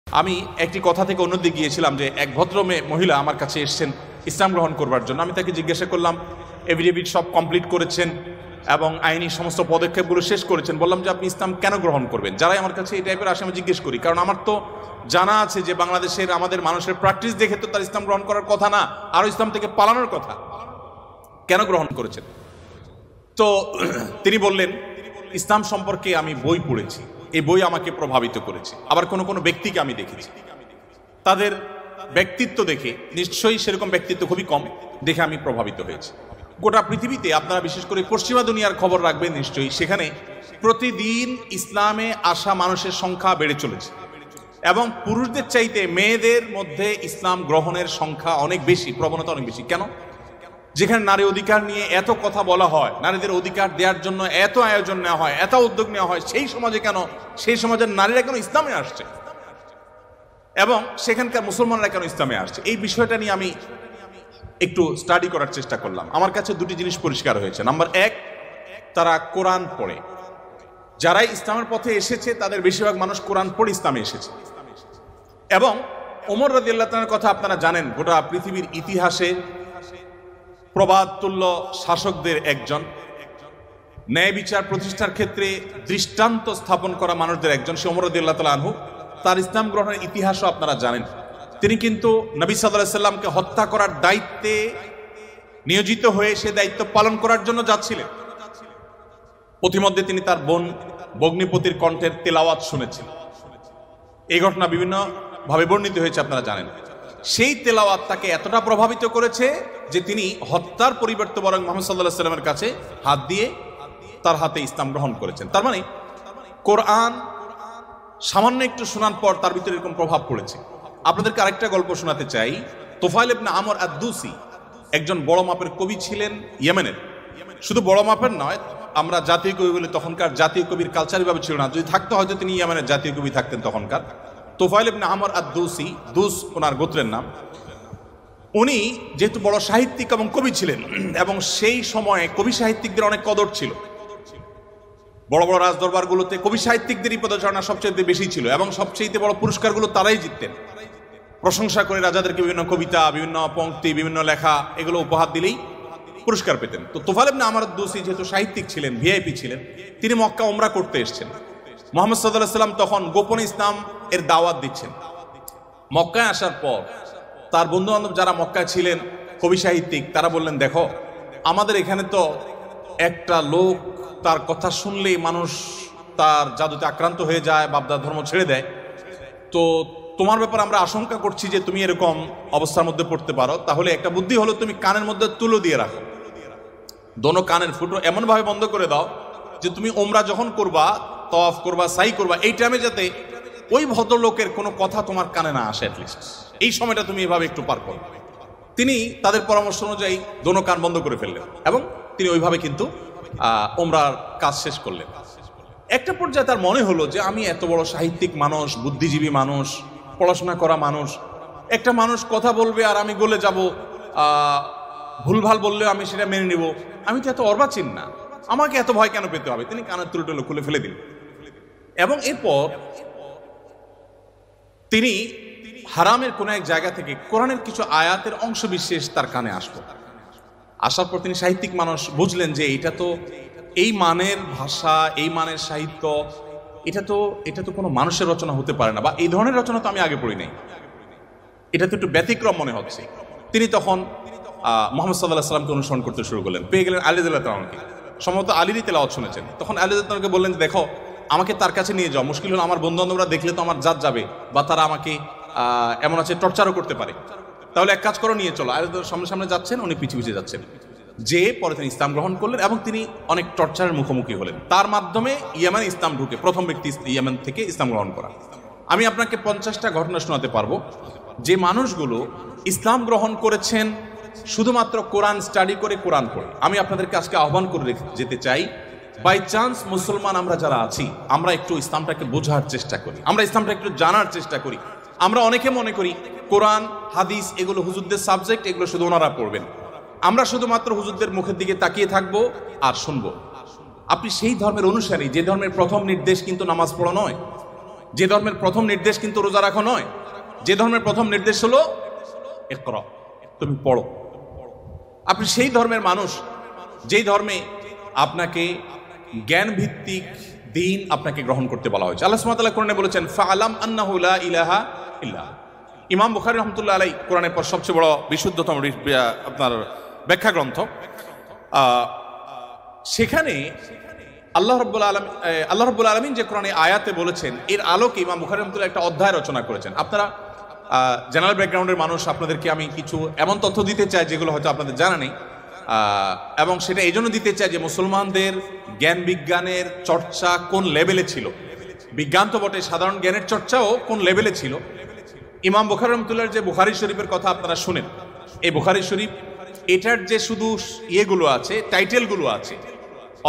আমি একটি কথা থেকে অন্যদিকে গিয়েছিলাম যে এক ভদ্র মহিলা আমার কাছে এসেছেন ইসলাম গ্রহণ করবার জন্য। আমি তাকে জিজ্ঞাসা করলাম, এফিডেভিট সব কমপ্লিট করেছেন এবং আইনি সমস্ত পদক্ষেপগুলো শেষ করেছেন। বললাম যে আপনি ইসলাম কেন গ্রহণ করবেন? যারাই আমার কাছে এই টাইপের আসে আমি জিজ্ঞেস করি, কারণ আমার তো জানা আছে যে বাংলাদেশের আমাদের মানুষের প্র্যাকটিস দেখে তো তার ইসলাম গ্রহণ করার কথা না, আরও ইসলাম থেকে পালানোর কথা। কেন গ্রহণ করেছেন? তো তিনি বললেন, ইসলাম সম্পর্কে আমি বই পড়েছি, এই বই আমাকে প্রভাবিত করেছে। আবার কোনো কোনো ব্যক্তিকে আমি দেখেছি, তাদের ব্যক্তিত্ব দেখে, নিশ্চয়ই সেরকম ব্যক্তিত্ব খুবই কম, দেখে আমি প্রভাবিত হয়েছি। গোটা পৃথিবীতে আপনারা বিশেষ করে পশ্চিমা দুনিয়ার খবর রাখবেন নিশ্চয়ই, সেখানে প্রতিদিন ইসলামে আসা মানুষের সংখ্যা বেড়ে চলেছে এবং পুরুষদের চাইতে মেয়েদের মধ্যে ইসলাম গ্রহণের সংখ্যা অনেক বেশি, প্রবণতা অনেক বেশি। কেন? যেখানে নারী অধিকার নিয়ে এত কথা বলা হয়, নারীদের অধিকার দেওয়ার জন্য এত আয়োজন নেওয়া হয়, এত উদ্যোগ নেওয়া হয়, সেই সমাজে কেন, সেই সমাজের নারীরা কেন ইসলামে আসছে এবং সেখানকার মুসলমানরা কেন ইসলামে আসছে, এই বিষয়টা নিয়ে আমি একটু স্টাডি করার চেষ্টা করলাম। আমার কাছে দুটি জিনিস পরিষ্কার হয়েছে। নাম্বার এক, তারা কোরআন পড়ে। যারাই ইসলামের পথে এসেছে তাদের বেশিরভাগ মানুষ কোরআন পড়ে ইসলামে এসেছে। এবং ওমর রাদিয়াল্লাহু তাআলার কথা আপনারা জানেন, গোটা পৃথিবীর ইতিহাসে প্রবাদ তুল্য শাসকদের একজন, ন্যায় বিচার প্রতিষ্ঠার ক্ষেত্রে দৃষ্টান্ত স্থাপন করা মানুষদের একজন, সে ওমর রাদিয়াল্লাহু তাআলা আনহু। তার ইসলাম গ্রহণের ইতিহাসও আপনারা জানেন। তিনি কিন্তু নবী সাল্লাল্লাহু আলাইহি সাল্লামকে হত্যা করার দায়িত্বে নিয়োজিত হয়ে সে দায়িত্ব পালন করার জন্য যাচ্ছিলেন। পথিমধ্যে তিনি তার বোন বগ্নিপতির কণ্ঠের তেলাওয়াত শুনেছেন। এই ঘটনা বিভিন্ন ভাবে বর্ণিত হয়েছে, আপনারা জানেন। সেই তেলাওয়াত তাকে এতটা প্রভাবিত করেছে যে তিনি হত্যার পরিবর্তে বরং মুহাম্মদ সাল্লাল্লাহু আলাইহি সাল্লামের কাছে হাত দিয়ে তার হাতে ইসলাম গ্রহণ করেছেন। তার মানে কোরআন সামান্য একটু শোনার পর তার ভিতরে এরকম প্রভাব পড়েছে। আপনাদেরকে আরেকটা গল্প শোনাতে চাই। তুফাইল ইবনে আমর আদ-দুসি একজন বড় মাপের কবি ছিলেন ইয়েমেনের। শুধু বড় মাপের নয়, আমরা জাতীয় কবি বলে, তখনকার জাতীয় কবির কালচারই ভাবে ছিল না। যদি থাকতো হয়তো তিনি ইয়েমেনের জাতীয় কবি থাকতেন তখনকার। তুফাইল ইবনে আমর আদ-দুসি, দুস ওনার গোত্রের নাম। উনি যেহেতু বড় সাহিত্যিক এবং কবি ছিলেন এবং সেই সময়ে কবি সাহিত্যিকদের অনেক কদর ছিল, বড় বড় রাজদরবারগুলোতে কবি সাহিত্যিকদেরই পদচারণা সবচেয়ে বেশি ছিল এবং সবচেয়ে বড় পুরস্কারগুলো তারাই জিততেন। প্রশংসা করে রাজাদেরকে বিভিন্ন কবিতা, বিভিন্ন পংক্তি, বিভিন্ন লেখা এগুলো উপহার দিলেই পুরস্কার পেতেন। তো তুফাইল ইবনে আমর আদ-দুসি যেহেতু সাহিত্যিক ছিলেন, ভিআইপি ছিলেন, তিনি মক্কা উমরা করতে এসেছেন। মুহাম্মদ সাল্লাল্লাহু আলাইহি সাল্লাম তখন গোপনে ইসলাম এর দাওয়াত দিচ্ছেন। মক্কায় আসার পর তার বন্ধু বান্ধব যারা মক্কায় ছিলেন, কবি সাহিত্যিক, তারা বললেন, দেখো আমাদের এখানে তো একটা লোক, তার কথা শুনলেই মানুষ তার জাদুতে আক্রান্ত হয়ে যায়, বাপদার ধর্ম ছেড়ে দেয়। তো তোমার ব্যাপারে আমরা আশঙ্কা করছি যে তুমি এরকম অবস্থার মধ্যে পড়তে পারো। তাহলে একটা বুদ্ধি হলো, তুমি কানের মধ্যে তুলো দিয়ে রাখো, দোনো কানের ফুটো এমনভাবে বন্ধ করে দাও যে তুমি ওমরা যখন করবা, তওয়াফ করবা, সাই করবা, এই টাইমে যাতে ওই ভদ্রলোকের কোনো কথা তোমার কানে না আসে, অ্যাটলিস্ট এই সময়টা তুমি এভাবে একটু পার করো। তিনি তাদের পরামর্শ অনুযায়ী দোনো কান বন্ধ করে ফেললেন এবং তিনি ওইভাবে কিন্তু ওমরার কাজ শেষ করলেন। একটা পর্যায়ে তার মনে হলো যে আমি এত বড় সাহিত্যিক মানুষ, বুদ্ধিজীবী মানুষ, পড়াশোনা করা মানুষ, একটা মানুষ কথা বলবে আর আমি গলে যাব, ভুলভাল বললেও আমি সেটা মেনে নিব, আমি তো এত অর্বাচীন না, আমাকে এত ভয় কেন পেতে হবে। তিনি কানের তুলোটুলো খুলে ফেলে দিলেন এবং এরপর তিনি হারামের কোন এক জায়গা থেকে কোরআনের কিছু আয়াতের অংশ বিশেষ তার কানে আসলো। আসার পর তিনি সাহিত্যিক মানুষ, বুঝলেন যে এটা তো এই মানের ভাষা, এই মানের সাহিত্য, এটা তো কোনো মানুষের রচনা হতে পারে না, বা এই ধরনের রচনা তো আমি আগে পড়ি নাই, এটা তো একটু ব্যতিক্রম মনে হচ্ছে। তিনি তখন মুহাম্মদ সাল্লাল্লাহু আলাইহি সাল্লামকে অনুসরণ করতে শুরু করলেন। পেয়ে গেলেন আলী রাদিয়াল্লাহু তাআলাকে, সম্ভবত আলীরই তেলাওয়াত শুনেছেন। তখন আলী রাদিয়াল্লাহু তাআলাকে বললেন, দেখো আমাকে তার কাছে নিয়ে যাও, মুশকিল হলো আমার বন্ধু বান্ধবরা দেখলে তো আমার জাত যাবে, বা তারা আমাকে এমন আছে টর্চারও করতে পারে, তাহলে এক কাজ করো, নিয়ে চলো। আলী রাদিয়াল্লাহু সামনে সামনে যাচ্ছেন, উনি পিছিয়ে পিছিয়ে যাচ্ছেন। যে পরে তিনি ইসলাম গ্রহণ করলেন এবং তিনি অনেক টর্চারের মুখোমুখি হলেন। তার মাধ্যমে ইয়েমেনে ইসলাম ঢুকে প্রথম ব্যক্তি ইয়েমেন থেকে ইসলাম গ্রহণ করা। আমি আপনাকে 50টা ঘটনা শোনাতে পারবো যে মানুষগুলো ইসলাম গ্রহণ করেছেন শুধুমাত্র কোরআন স্টাডি করে, কোরআন পড়ে। আমি আপনাদেরকে আজকে আহ্বান করে যেতে চাই, বাই চান্স মুসলমান আমরা যারা আছি, আমরা একটু ইসলামটাকে বোঝার চেষ্টা করি, আমরা ইসলামটা একটু জানার চেষ্টা করি। আমরা অনেকে মনে করি কোরআন, হাদিস এগুলো হুজুরদের সাবজেক্ট, এগুলো শুধু ওনারা পড়বেন, আমরা শুধুমাত্র হুজুরদের মুখের দিকে তাকিয়ে থাকবো আর শুনবো। আপনি সেই ধর্মের অনুসারী যে ধর্মের প্রথম নির্দেশ কিন্তু নামাজ পড়া নয়, যে ধর্মের প্রথম নির্দেশ কিন্তু রোজা রাখা নয়, যে ধর্মের প্রথম নির্দেশ হলো ইকরা, তুমি পড়ো। আপনি সেই ধর্মের মানুষ যেই ধর্মে আপনাকে জ্ঞান ভিত্তিক দিন আপনাকে গ্রহণ করতে বলা হয়েছে। আল্লাহ সুবহানাহু ওয়া তাআলা কোরআনে বলেছেন ফাআলাম আন্নাহু লা ইলাহা ইল্লাল্লাহ। ইমাম বুখারী রাহমাতুল্লাহ আলাইহি কোরআনের পর সবচেয়ে বড় বিশুদ্ধতম আপনার ব্যাখ্যা গ্রন্থ, সেখানে আল্লাহ রাব্বুল আলামিন যে কোরআনে আয়াতে বলেছেন এর আলোকে ইমাম বুখারী রাহমাতুল্লাহ একটা অধ্যায় রচনা করেছেন। আপনারা জেনারেল ব্যাকগ্রাউন্ডের মানুষ, আপনাদেরকে আমি কিছু এমন তথ্য দিতে চাই যেগুলো হয়তো আপনাদের জানা নেই, এবং সেটা এই জন্য দিতে চাই যে মুসলমানদের জ্ঞান বিজ্ঞানের চর্চা কোন লেভেলে ছিল, বিজ্ঞান তো বটে, সাধারণ জ্ঞানের চর্চাও কোন লেভেলে ছিল। ইমাম বুখারী রাহমাতুল্লাহর যে বুখারী শরীফের কথা আপনারা শুনেন, এই বুখারী শরীফ এটার যে শুধু ইয়েগুলো আছে, টাইটেলগুলো আছে,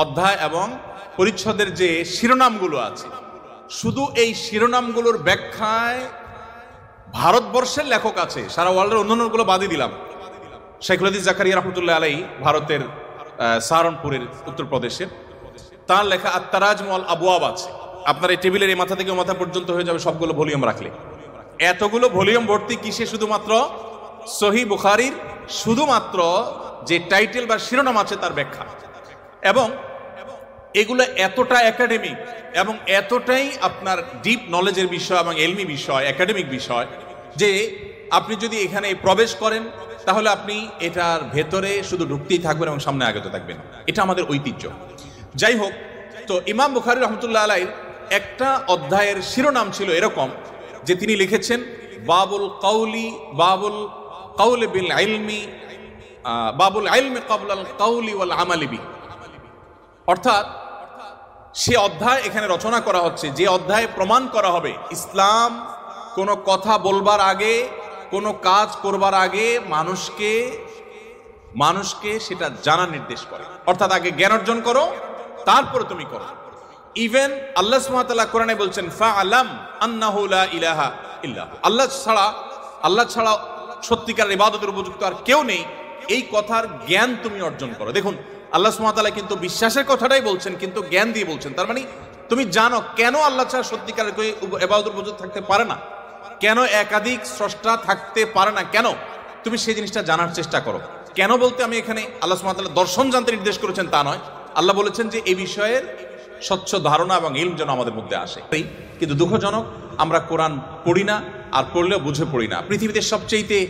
অধ্যায় এবং পরিচ্ছদের যে শিরোনামগুলো আছে, শুধু এই শিরোনামগুলোর ব্যাখ্যায় ভারতবর্ষের লেখক আছে, সারা ওয়ার্ল্ডের অন্যান্যগুলো বাদই দিলাম। শাইখুল হাদিস জাকারিয়া রাহমাতুল্লাহ আলাইহি ভারতের সাহারানপুরের উত্তরপ্রদেশের, তার লেখা আত-তারাজুম ওয়াল আবওয়াব আছে। আপনার এই টেবিলের এই মাথা থেকে মাথা পর্যন্ত হয়ে যাবে সবগুলো ভলিউম রাখলে। এতগুলো ভলিউম ভর্তি কিসে? শুধুমাত্র সহিহ বুখারীর শুধুমাত্র যে টাইটেল বা শিরোনাম আছে তার ব্যাখ্যা। এবং এগুলো এতটা একাডেমিক এবং এতটাই আপনার ডিপ নলেজের বিষয় এবং এলমি বিষয়, একাডেমিক বিষয়, যে আপনি যদি এখানে প্রবেশ করেন তাহলে আপনি এটার ভেতরে শুধু ঢুকতেই থাকবেন এবং সামনে আগতে থাকবেন। এটা আমাদের ঐতিহ্য। যাই হোক, তো ইমাম বুখারী রাহমাতুল্লাহ আলাইহির একটা অধ্যায়ের শিরোনাম ছিল এরকম যে তিনি লিখেছেন বাবুল কাউলি বিল ইলমি, বাবুল ইলমি ক্বাবলাল কাউলি ওয়াল আমালি বি। অর্থাৎ সে অধ্যায় এখানে রচনা করা হচ্ছে যে অধ্যায়ে প্রমাণ করা হবে ইসলাম কোনো কথা বলবার আগে, কোনো কাজ করবার আগে মানুষকে সেটা জানার নির্দেশ করে। অর্থাৎ আগে জ্ঞান অর্জন করো, তারপরে তুমি করো। ইভেন আল্লাহ সুবহানাহু ওয়া তাআলা কোরআনে বলছেন ফাআলাম আন্নাহু লা ইলাহা ইল্লাল্লাহ, আল্লাহ ছাড়া সত্যিকার ইবাদতের উপযুক্ত আর কেউ নেই, এই কথার জ্ঞান তুমি অর্জন করো। দেখুন, আল্লাহ সুবহানাহু ওয়া তাআলা কিন্তু বিশ্বাসের কথাটাই বলছেন, কিন্তু জ্ঞান দিয়ে বলছেন। তার মানে তুমি জানো কেন আল্লাহ ছাড়া সত্যিকারের কেউ ইবাদতের উপযুক্ত থাকতে পারে না, কেন একাধিক স্রষ্টা থাকতে পারে না, কেন তুমি সেই জিনিসটা জানার চেষ্টা করো। কেন বলতে আমি এখানে আল্লাহ সুবহানাহু ওয়া তাআলা দর্শন জানতে নির্দেশ করেছেন তা নয়, আল্লাহ বলেছেন যে এই বিষয়ের স্বচ্ছ ধারণা এবং ইলম যেন আমাদের মধ্যে আসে। কিন্তু দুঃখজনক, আমরা কোরআন পড়ি না, আর পড়লেও বুঝে পড়ি না। পৃথিবীতে সবচেয়ে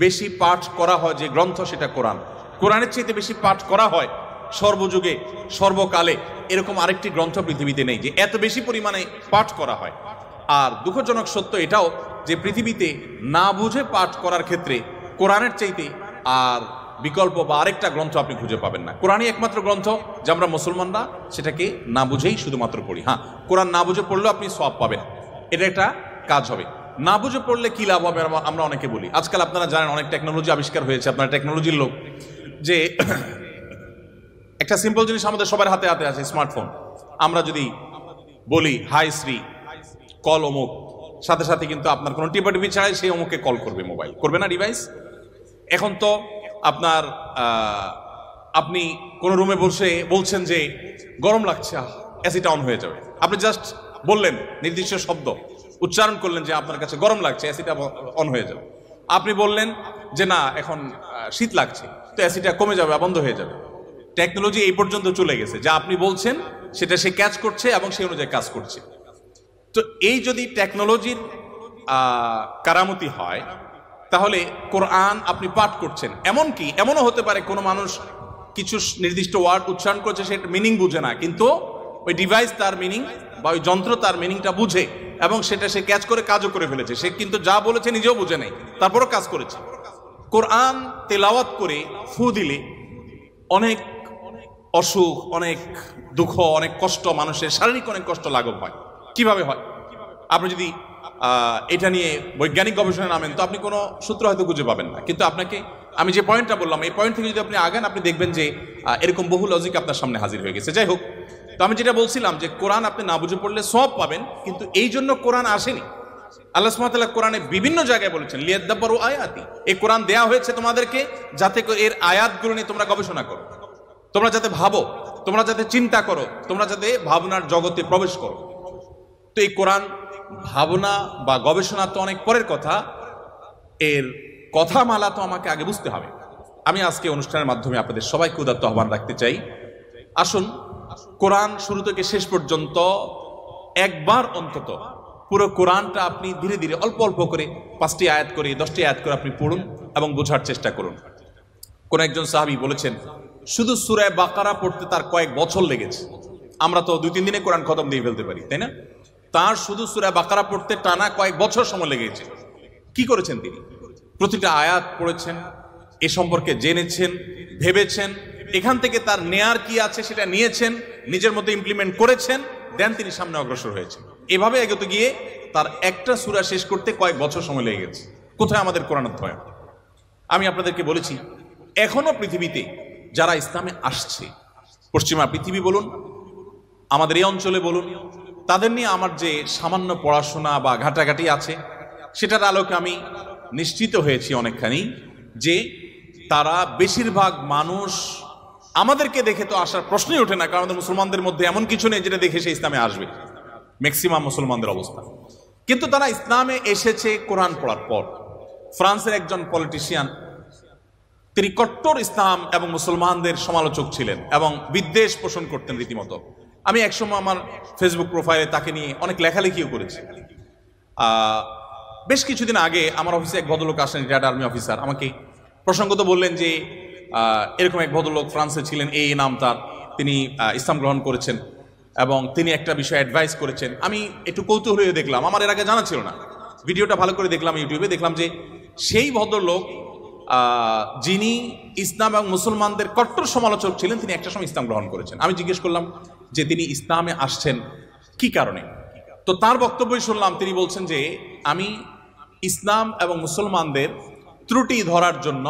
বেশি পাঠ করা হয় যে গ্রন্থ সেটা কোরআন। কোরআনের চাইতে বেশি পাঠ করা হয় সর্বযুগে সর্বকালে এরকম আরেকটি গ্রন্থ পৃথিবীতে নেই যে এত বেশি পরিমাণে পাঠ করা হয়। আর দুঃখজনক সত্য এটাও যে পৃথিবীতে না বুঝে পাঠ করার ক্ষেত্রে কোরআনের চাইতে আর বিকল্প বা আরেকটা গ্রন্থ আপনি খুঁজে পাবেন না। কোরআনই একমাত্র গ্রন্থ যে আমরা মুসলমানরা সেটাকে না বুঝেই শুধুমাত্র পড়ি। হ্যাঁ, কোরআন না বুঝে পড়লেও আপনি সওয়াব পাবেন, এটা একটা কাজ হবে। না বুঝে পড়লে কি লাভ হবে আমরা অনেকে বলি। আজকাল আপনারা জানেন অনেক টেকনোলজি আবিষ্কার হয়েছে, আপনারা টেকনোলজির লোক, যে একটা সিম্পল জিনিস আমাদের সবার হাতে হাতে আছে, স্মার্টফোন। আমরা যদি বলি হাই শ্রী কল অমুক, সাথে সাথে কিন্তু আপনার কোনো টিপাটিপি ছাড়াই সেই অমুককে কল করবে, মোবাইল করবে না ডিভাইস। এখন তো আপনার আপনি কোন রুমে বসে বলছেন যে গরম লাগছে, এসিটা অন হয়ে যাবে। আপনি জাস্ট বললেন, নির্দিষ্ট শব্দ উচ্চারণ করলেন যে আপনার কাছে গরম লাগছে, এসিটা অন হয়ে যাবে। আপনি বললেন যে না এখন শীত লাগছে, তো এসিটা কমে যাবে, বন্ধ হয়ে যাবে। টেকনোলজি এই পর্যন্ত চলে গেছে, যা আপনি বলছেন সেটা সে ক্যাচ করছে এবং সেই অনুযায়ী কাজ করছে। তো এই যদি টেকনোলজির কারামতি হয়, তাহলে কোরআন আপনি পাঠ করছেন, এমনকি এমনও হতে পারে কোনো মানুষ কিছু নির্দিষ্ট ওয়ার্ড উচ্চারণ করছে, সেটা মিনিং বুঝে না, কিন্তু ওই ডিভাইস তার মিনিং বা ওই যন্ত্র তার মিনিংটা বুঝে এবং সেটা সে ক্যাচ করে কাজও করে ফেলেছে। সে কিন্তু যা বলেছে নিজেও বুঝে নেই, তারপরও কাজ করেছে। কোরআন তেলাওয়াত করে ফু দিলে অনেক অসুখ, অনেক দুঃখ, অনেক কষ্ট, মানুষের শারীরিক অনেক কষ্ট লাঘব হয়। কিভাবে হয়? আপনি যদি এটা নিয়ে বৈজ্ঞানিক গবেষণা নামেন তো আপনি কোনো সূত্র হয়তো খুঁজে পাবেন না, কিন্তু আপনাকে আমি যে পয়েন্টটা বললাম এই পয়েন্ট থেকে যদি আপনি আগান, আপনি দেখবেন যে এরকম বহু লজিক আপনার সামনে হাজির হয়ে গেছে। যাই হোক, তো আমি যেটা বলছিলাম যে কোরআন আপনি না বুঝে পড়লে সওয়াব পাবেন, কিন্তু এই জন্য কোরআন আসেনি। আল্লাহ সুবহানাহু ওয়া তাআলা কোরআনে বিভিন্ন জায়গায় বলেছেন লিয়াদাব্বারু আয়াতি, এই কোরআন দেয়া হয়েছে তোমাদেরকে যাতে এর আয়াতগুলো নিয়ে তোমরা গবেষণা করো, তোমরা যাতে ভাবো, তোমরা যাতে চিন্তা করো, তোমরা যাতে ভাবনার জগতে প্রবেশ করো। তো এই কোরআন ভাবনা বা গবেষণা তো অনেক পরের কথা, এর কথামালা তো আমাকে আগে বুঝতে হবে। আমি আজকে অনুষ্ঠানের মাধ্যমে আপনাদের সবাইকে উদাত্ত আহ্বান রাখতে চাই, আসুন কোরআন শুরু থেকে শেষ পর্যন্ত একবার অন্তত পুরো কোরআনটা আপনি ধীরে ধীরে অল্প অল্প করে 5টি আয়াত করে 10টি আয়াত করে আপনি পড়ুন এবং বোঝার চেষ্টা করুন। কোন একজন সাহাবী বলেছেন শুধু সূরা বাকারা পড়তে তার কয়েক বছর লেগেছে। আমরা তো 2-3 দিনে কোরআন খতম দিয়ে ফেলতে পারি, তাই না? তার শুধু সূরা বাকারা পড়তে টানা কয়েক বছর সময় লেগেছে। কি করেছেন তিনি? প্রতিটা আয়াত পড়েছেন, এ সম্পর্কে জেনেছেন, ভেবেছেন, এখান থেকে তার নেয়ার কি আছে সেটা নিয়েছেন, নিজের মধ্যে ইমপ্লিমেন্ট করেছেন, দেন তিনি সামনে অগ্রসর হয়েছেন। এভাবে এগোতে গিয়ে তার একটা সূরা শেষ করতে কয়েক বছর সময় লেগে গেছে। কোথায় আমাদের কোরআন অধ্যয়ন? আমি আপনাদেরকে বলেছি, এখনো পৃথিবীতে যারা ইসলামে আসছে, পশ্চিমা পৃথিবী বলুন, আমাদের এই অঞ্চলে বলুন, তাদের নিয়ে আমার যে সামান্য পড়াশোনা বা ঘাটাঘাটি আছে, সেটার আলোকে আমি নিশ্চিত হয়েছি অনেকখানি যে তারা বেশিরভাগ মানুষ আমাদেরকে দেখে তো আসার প্রশ্নই ওঠে না, কারণ আমাদের মুসলমানদের মধ্যে এমন কিছু নেই যেটা দেখে সে ইসলামে আসবে, ম্যাক্সিমাম মুসলমানদের অবস্থা। কিন্তু তারা ইসলামে এসেছে কোরআন পড়ার পর। ফ্রান্সের একজন পলিটিশিয়ান, তিনি কট্টর ইসলাম এবং মুসলমানদের সমালোচক ছিলেন এবং বিদ্বেষ পোষণ করতেন রীতিমতো। আমি একসময় আমার ফেসবুক প্রোফাইলে তাকে নিয়ে অনেক লেখালেখিও করেছি। বেশ কিছুদিন আগে আমার অফিসে এক ভদ্রলোক আসেন, রিটায়ার্ড আর্মি অফিসার, আমাকে প্রসঙ্গত বললেন যে এরকম এক ভদ্রলোক ফ্রান্সে ছিলেন, এই নাম তার, তিনি ইসলাম গ্রহণ করেছেন এবং তিনি একটা বিষয়ে অ্যাডভাইস করেছেন। আমি একটু কৌতূহল হয়ে দেখলাম, আমার এর আগে জানা ছিল না, ভিডিওটা ভালো করে দেখলাম ইউটিউবে, দেখলাম যে সেই ভদ্রলোক যিনি ইসলাম এবং মুসলমানদের কট্টর সমালোচক ছিলেন, তিনি একটা সময় ইসলাম গ্রহণ করেছেন। আমি জিজ্ঞেস করলাম যে তিনি ইসলামে আসছেন কি কারণে? তো তার বক্তব্যই শুনলাম, তিনি বলছেন যে আমি ইসলাম এবং মুসলমানদের ত্রুটি ধরার জন্য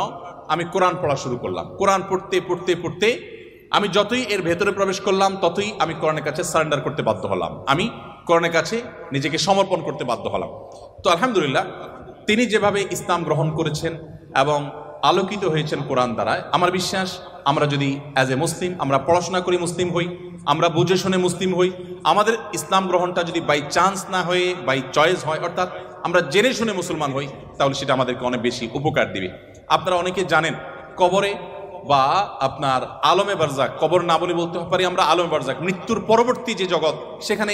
আমি কোরআন পড়া শুরু করলাম। কোরআন পড়তে পড়তে পড়তে আমি যতই এর ভেতরে প্রবেশ করলাম ততই আমি কোরআনের কাছে সারেন্ডার করতে বাধ্য হলাম, আমি কোরআনের কাছে নিজেকে সমর্পণ করতে বাধ্য হলাম। তো আলহামদুলিল্লাহ, তিনি যেভাবে ইসলাম গ্রহণ করেছেন এবং আলোকিত হয়েছেন কোরআন দ্বারা, আমার বিশ্বাস আমরা যদি অ্যাজ এ মুসলিম আমরা পড়াশোনা করি মুসলিম হই, আমরা বুঝে শুনে মুসলিম হই, আমাদের ইসলাম গ্রহণটা যদি বাই চান্স না হয়ে বাই চয়েস হয়, অর্থাৎ আমরা জেনে শুনে মুসলমান হই, তাহলে সেটা আমাদেরকে অনেক বেশি উপকার দিবে। আপনারা অনেকে জানেন কবরে বা আপনার আলমে বারজাক, কবর না বলে বলতে পারি আমরা আলমে বারজাক, মৃত্যুর পরবর্তী যে জগৎ, সেখানে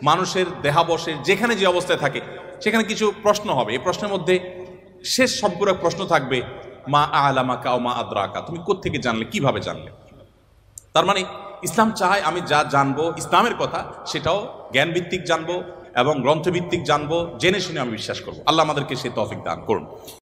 মানুষের দেহাবশের যেখানে যে অবস্থায় থাকে সেখানে কিছু প্রশ্ন হবে। এই প্রশ্নের মধ্যে শেষ সম্পূরক প্রশ্ন থাকবে, মা আলামাকা ও মা আদরাকা, তুমি কোত্থেকে জানলে, কিভাবে জানলে? তার মানে ইসলাম চায় আমি যা জানবো ইসলামের কথা, সেটাও জ্ঞানভিত্তিক জানবো এবং গ্রন্থভিত্তিক জানবো, জেনে শুনে আমি বিশ্বাস করবো। আল্লাহ আমাদেরকে সে তৌফিক দান করুন।